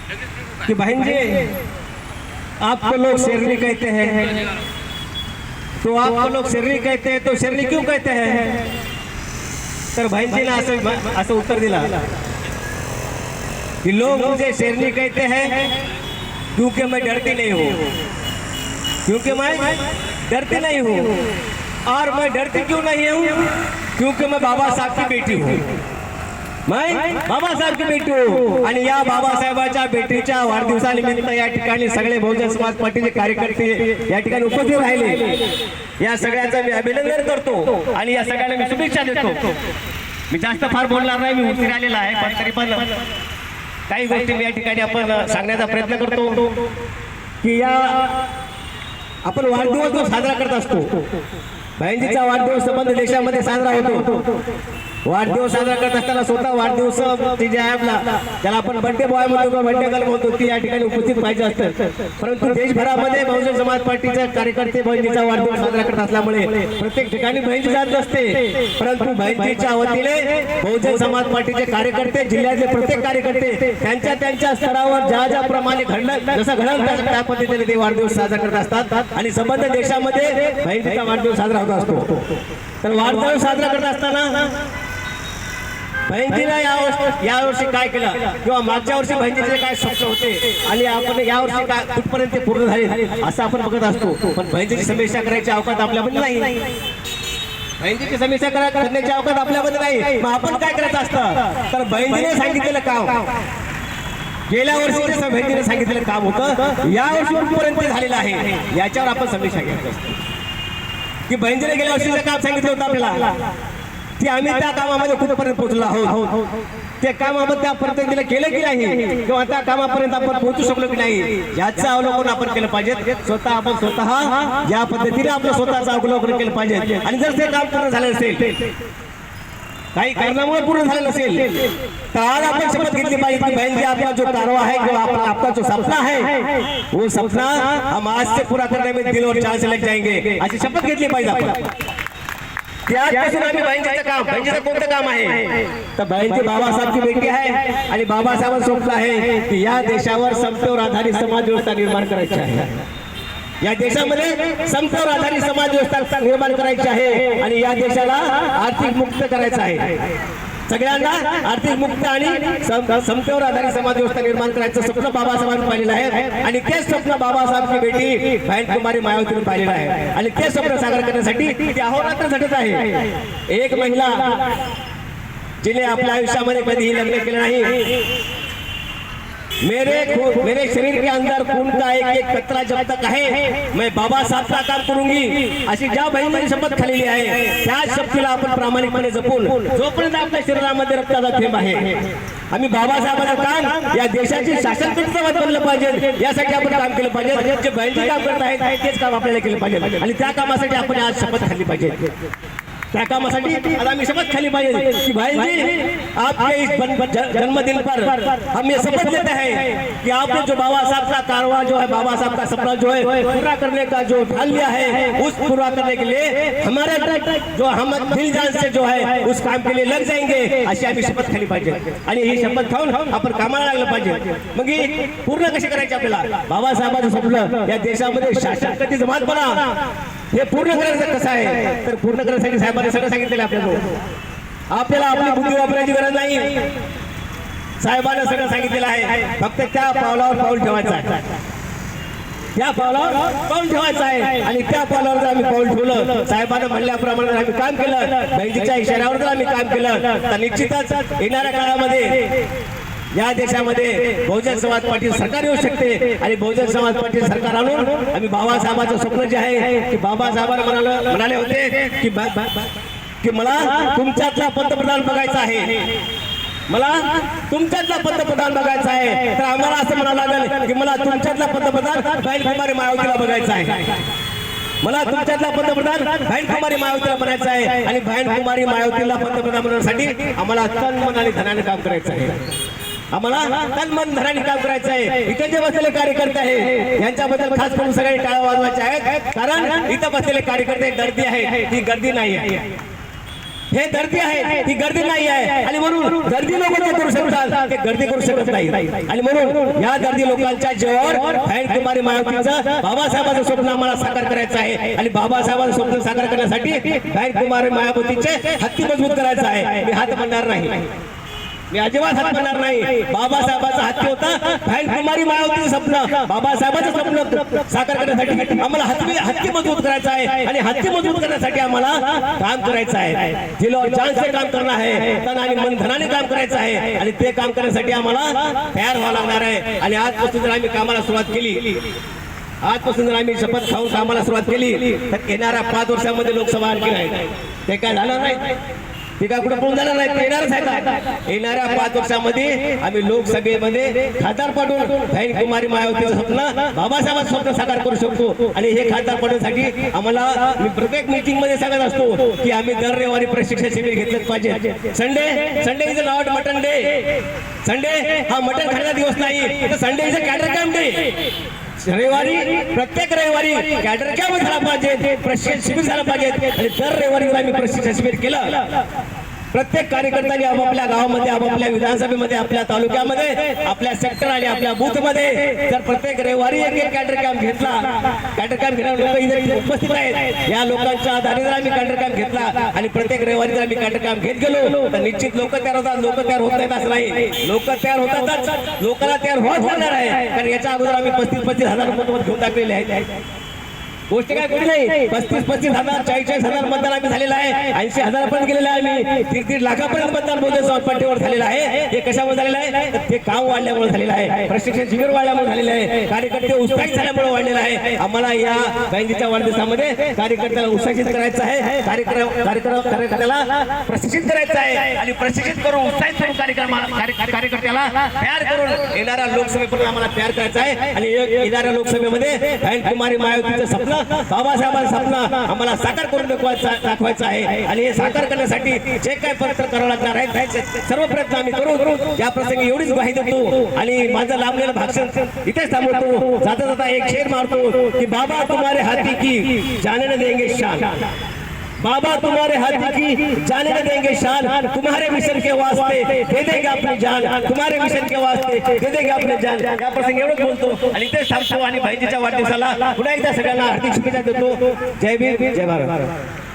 कि बहन जी आपको लोग शेरनी कहते हैं, तो आपको लोग शेरनी कहते हैं तो शेरनी क्यों कहते हैं? तर बहन जी ने असं उत्तर दिला कि लोग मुझे शेरनी कहते हैं क्योंकि मैं डरती नहीं हूँ, क्योंकि मैं डरती नहीं हूँ। और मैं डरती क्यों नहीं हूँ? क्योंकि मैं बाबा साहब की बेटी हूँ, मैं बाबा साहेब की बेटी हूँ। आणि या बाबासाहेबाच्या बेटीच्या वाढदिवसानिमित्त या ठिकाणी सगळे बहुजन समाज पार्टीचे कार्यकर्ते या ठिकाणी उपस्थित राहिले। या सगळ्यांचं मी अभिनंदन करतो आणि या सगळ्यांना मी शुभेच्छा देतो। मी जास्त फार बोलणार नाही, मी उशीर आलेला आहे, पण तरी पण काही गोष्टी मी या ठिकाणी आपण सांगण्याचा प्रयत्न करतो की या आपण वाढदिवस जो साजरा करत असतो, बहिणीचा वाढदिवस संबंध देशामध्ये साजरा होतो। वाढदिवस साजरा करत असताना स्वतः वाढदिवस जे आहे आपला ज्याला आपण बर्थडे बॉय म्हणतो किंवा बर्थडे गर्ल म्हणतो ती या ठिकाणी उपस्थित पाहिजे असतं। परंतु देशभरामध्ये बहुजन समाज पार्टीचे कार्यकर्ते बहिणीचा वाढदिवस साजरा करत असल्यामुळे प्रत्येक ठिकाणी बहिणी जात नसते, परंतु बहिणीच्या वतीने बहुजन समाज पार्टीचे कार्यकर्ते जिल्ह्यातले प्रत्येक कार्यकर्ते त्यांच्या स्तरावर ज्या प्रमाणे घडलं जसं घडलं त्या पद्धतीने ते वाढदिवस साजरा करत असतात आणि संबंध देशामध्ये बहिणीचा वाढदिवस साजरा होत असतो। तर वाढदिवस साजरा करत असताना बहिणीला यावर्षी काय केलं किंवा मागच्या वर्षी बहिणीचे काय स्वप्न होते आणि आपण यावर्षी काय कुठपर्यंत पूर्ण झाले असं आपण बघत असतो। पण बहिणीची समीक्षा करायची अवकाश आपल्यामध्ये नाही, बहिणीची समीक्षा करण्याची अवकाश आपल्यामध्ये नाही। मग आपण काय करायचं असतं? तर बहिणीने सांगितलेलं काम, गेल्या वर्षी बहिणीने सांगितलेलं काम होतं या वर्षी कुठपर्यंत झालेलं आहे याच्यावर आपण समीक्षा करायची असते की बहिणीने गेल्या वर्षीचं काम सांगितलं होतं आपल्याला की आम्ही त्या कामामध्ये कुठपर्यंत पोहोचलो आहोत, ते काम आपण त्या पद्धतीने केलं की नाही किंवा त्या कामापर्यंत आपण पोहोचू शकलो की नाही याचं अवलोकन आपण केलं पाहिजे। स्वतः आपण स्वतः या पद्धतीने आपलं स्वतःचं अवलोकन केलं पाहिजे। आणि जर ते काम पूर्ण झालं असेल, काही कारणामुळे पूर्ण झालं नसेल, तर आज आपण शपथ घेतली पाहिजे की बहन जी आपका जो कारवा है किंवा आपका जो सपना है वो सपना हम आज से पूरा करने में दिल और जान से लग जाएंगे अशी शपथ घेतली पाहिजे आपण। त्यापासून आम्ही बहिणीचं काम, बहिणीचं कोणतं काम आहे तर बहिणजी बाबासाहेबची बेटी आहे आणि बाबासाहेबांचं स्वप्न आहे की या देशावर समतेवर आधारित समाज व्यवस्था निर्माण करायची आहे, या देशामध्ये समतेवर आधारित समाज व्यवस्था निर्माण करायची आहे आणि या देशाला आर्थिक मुक्त करायचं आहे। सगळ्यांना आर्थिक मुक्त आणि समतेवर आधारित समाज व्यवस्था निर्माण करायचं स्वप्न बाबासाहेबांनी पाहिलेलं आहे आणि ते स्वप्न बाबासाहेबची बेटी बहन कुमारी मायावतीने पाहिलेलं आहे आणि ते स्वप्न साकार करण्यासाठी ती अहोरात्र झटत आहे। एक महिला जिने आपल्या आयुष्यामध्ये कधीही लग्न केलं नाही, मेरे शरीर के अंदर खून का एक एक कतरा जब तक है मैं बाबा साहब का काम करूंगी अशी ज्या बहिणीने शपथ खाल्लेली आहे त्या शपथेला आपण प्रामाणिकपणे जपून जोपर्यंत आपल्या शरीरामध्ये रक्ताचा थेंब आहे आम्ही बाबासाहेबांचं काम या देशाची शासनकर्ता बनलं पाहिजे यासाठी आपण काम केलं पाहिजे। जे बहिणी काम करत आहेत तेच काम आपल्याला केलं पाहिजे आणि त्या कामासाठी आपण आज शपथ खाल्ली पाहिजे। त्या कामासाठी आज आम्ही शपथ खाली पाहिजे कि भाई जी आपके इस जन्मदिन पर हम ये शपथ लेते हैं कि आपने जो बाबा साहब का कारवा जो है, बाबा साहब का सपना जो है पूरा करने का जो ठान लिया है उस पूरा करने के लिए हमारे जो हम दिल जान से जो है उस काम के लिए लग जाएंगे अशी आम्ही शपथ खाली पाहिजे आणि ही शपथ खाऊन आपण कामाला लागलं पाहिजे। मग ही पूर्ण कशी करायची आपल्याला? बाबासाहेबांचं स्वप्न या देशामध्ये शासन कधी जमातपणा हे पूर्ण करायचं कसं आहे तर पूर्ण करण्यासाठी साहेबांनी सगळं सांगितलेलं आपल्याला आपली बुद्धी वापरायची गरज नाही, साहेबांनी सगळं सांगितलेलं आहे, फक्त त्या पावलावर पाऊल ठेवायचं आहे, त्या पावलावर पाऊल ठेवायचं आहे आणि त्या पावलावर जर आम्ही पाऊल ठेवलं, साहेबांनी म्हणल्याप्रमाणे आम्ही काम केलं, बहिणीच्या इशाऱ्यावर जर आम्ही काम केलं तर निश्चितच येणाऱ्या काळामध्ये या देशामध्ये बहुजन समाज पार्टी सरकार येऊ शकते आणि बहुजन समाज पार्टी सरकार आणून आम्ही बाबासाहेबांचं स्वप्न जे आहे की बाबासाहेबांना म्हणाले होते की मला तुमच्यातला पंतप्रधान बघायचा आहे, मला तुमच्यातला पंतप्रधान बघायचा आहे, तर आम्हाला असं म्हणावं लागेल की मला तुमच्यातला पंतप्रधान बहन कुमारी मायावतीला बघायचा आहे, मला तुमच्यातला पंतप्रधान बहन कुमारी मायावतीला बनायचं आहे आणि बहन कुमारी मायावतीला पंतप्रधान बनवण्यासाठी आम्हाला तन मन आणि धनाने काम करायचं आहे, आम्हाला तन मन धनाने काम करायचं आहे। इथे जे बसलेले कार्यकर्ते आहे यांच्याबद्दल खास करून सगळे टाळ्या वाजवायच्या आहेत, कारण इथं बसलेले कार्यकर्ते गर्दी आहे ती गर्दी नाही आहे, हे गर्दी आहे, ही गर्दी नाही आहे आणि म्हणून गर्दी लोक जे करू शकतात ते गर्दी करू शकत नाही आणि म्हणून या गर्दी लोकांच्या जीवावर बहीण कुमारी मायावतीचं बाबासाहेबांचं स्वप्न आम्हाला साकार करायचं आहे आणि बाबासाहेबांचं स्वप्न साकार करण्यासाठी बहीण कुमारी मायावतीचे हत्ती मजबूत करायचं आहे. मी हात म्हणणार नाही, मी अजिबात हात म्हणणार नाही. बाबासाहेबांचा हत्ती होता बहीण कुमारी मायावतीचं स्वप्न, बाबासाहेबांचं स्वप्न साकार करण्यासाठी आम्हाला हत्ती मजबूत करायचं आहे आणि हत्ती मजबूत करण्यासाठी आम्हाला काम करायचं आहे. दिलो जान से काम करना है, तन आणि मन धनाने काम करायचं आहे आणि ते काम करण्यासाठी आम्हाला तयार व्हावं लागणार आहे. आणि आजपासून जर आम्ही कामाला सुरुवात केली, आजपासून जर आम्ही शपथ खाऊन कामाला सुरुवात केली तर येणाऱ्या 5 वर्षांमध्ये लोकसभा आणखी नाही, ते काय झालं नाही, ते काय कुठे पळून झालं नाही, येणारच आहे. येणाऱ्या 5 वर्षांमध्ये आम्ही लोकसभेमध्ये खासदार पाडून बहीण कुमारी मायावतीचं स्वप्न बाबासाहेबांचं स्वप्न साकार करू शकतो. आणि हे खासदार पाडण्यासाठी आम्हाला मी प्रत्येक मीटिंग मध्ये सांगत असतो की आम्ही दर रविवारी प्रशिक्षण शिबिर घेतलंच पाहिजे. Sunday is not mutton day, Sunday हा मटन खाण्याचा दिवस नाही, तर Sunday is a cadre camp day. रविवारी प्रत्येक रविवारी कॅडर कॅम्प झाला पाहिजे, प्रशिक्षण शिबिर झालं पाहिजे आणि दर रविवारी आम्ही प्रशिक्षण शिबिर केलं. प्रत्येक कार्यकर्त्यांनी आपापल्या गावामध्ये, आपापल्या विधानसभेमध्ये, आपल्या तालुक्यामध्ये, आपल्या सेक्टर आणि आपल्या बूथ मध्ये जर प्रत्येक रविवारी एक कॅडर कॅम्प घेतला, कॅडर कॅम्प घेणारे लोक इथे उपस्थित आहेत, या लोकांच्या आधारे जर आम्ही कॅडर कॅम्प घेतला आणि प्रत्येक रविवारी जर आम्ही कॅडर कॅम्प घेत गेलो तर निश्चित लोक तयार होतात. लोक तयार होत नाहीत असं नाही, लोक तयार होतातच, लोकांना तयार होत लागणार आहे. कारण याच्या अगोदर आम्ही 35,000 मत घेऊन टाकलेले आहेत. गोष्ट काय कुठे नाही, 35,000 40,000 मतदान आम्ही झालेलं आहे, 80,000 पर्यंत गेलेलं आहे. आम्ही 1.5 लाखापर्यंत मतदान मोदी पाठीवर झालेलं आहे. हे कशामुळे झालेलं आहे, तर ते काम वाढल्यामुळे झालेलं आहे, प्रशिक्षण शिबिर वाढल्यामुळे झालेलं आहे, कार्यकर्ते उत्साहित झाल्यामुळे वाढलेलं आहे. आम्हाला या बहिणीच्या वाढदिवसामध्ये कार्यकर्त्याला उत्साहित करायचं आहे, कार्यकर्त्याला प्रशिक्षित करायचं आहे आणि प्रशिक्षित करून उत्साहित करून कार्यकर्त्याला तयार करून येणाऱ्या लोकसभेपर्यंत आम्हाला तयार करायचं आहे. आणि येणाऱ्या लोकसभेमध्ये बहीण कुमारी मायावतीचं स्वप्न, बाबासाहेबांचं स्वप्न आम्हाला साकार करून दाखवायचं आहे. आणि हे साकार करण्यासाठी जे काही प्रयत्न करावं लागणार आहे सर्व प्रयत्न आम्ही करू. या प्रसंगी एवढीच ग्वाही देतो आणि माझं लांबलेलं भाषण इथेच थांबवतो. जाता जाता एक शेर मारतो की बाबा तुम्हारे हाथी की जाने न देंगे शान, बाबा तुम्हारे हाथी की जाने न देंगे शान, तुम्हारे मिशन के वास्ते दे देंगे अपनी जान, तुम्हारे मिशन के वास्ते दे देंगे अपनी जान. या प्रसंगी एवढंच बोलतो आणि इथेच थांबतो आणि बहिणीच्या वाढदिवसाला पुन्हा एकदा सगळ्यांना हार्दिक शुभेच्छा देतो. जय भीम, जय भारत.